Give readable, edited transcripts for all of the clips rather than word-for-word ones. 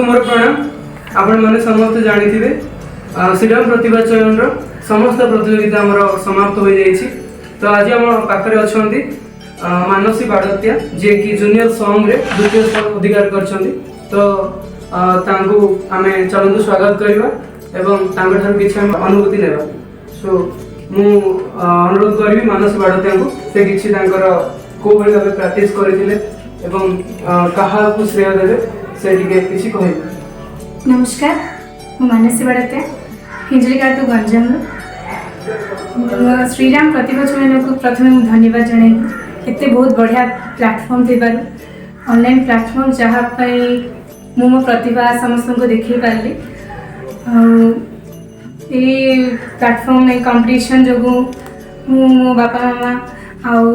मोर प्रणाम। आपण मैंने समस्त जानी थे श्रीराम प्रतिभा चयन समस्त प्रतियोगिता आमर समाप्त हो जाइए। तो आज आम पाखे अच्छा मानसी बाड़तिया जी कि जूनियर सॉन्ग रे द्वितीय स्थान अधिकार कर तो आम चलतु स्वागत करवा एवं किसी अनुभूति ने सो मु अनुरोध करी मानसी बाड़तिया को से किसी कौ भाव प्राक्ट करते क्या श्रेय देवे से किसी कह। नमस्कार मु मानसी बाड़तिया हिंजलिकाटू गंजाम श्रीराम प्रतिभा चयन को प्रथम धन्यवाद जन एत बहुत बढ़िया प्लेटफॉर्म थी ऑनलाइन प्लेटफॉर्म जहाँपाई मु मो प्रतिभा समस्त को देखे पारि प्लेटफॉर्म में कंपटीशन जो मो बापा मामा आउ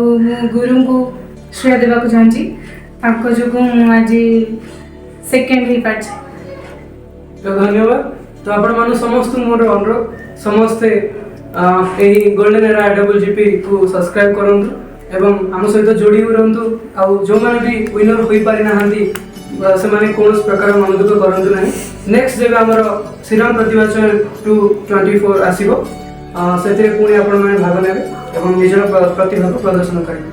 गुरु को श्रेय देवा चाहूँगी जो आज सेकेंड हो पार्छ। तो धन्यवाद। तो आपण मान समस्त मोर अनुरोध समस्ते गोल्डन एरा AWGP को सब्सक्राइब करंतु एवं आम सहित जोड़ी रहंतु आउ जो माने भी विनर होई पारि नाहंती से माने कोनस प्रकार मन दुख करंतु नाही। नेक्स्ट जब हमर श्रीराम प्रतिभा चयन 224 आसीबो सेतिरे पुणी आपण माने भाग नेबे एवं निजर प्रतिभा को प्रदर्शन करिबे।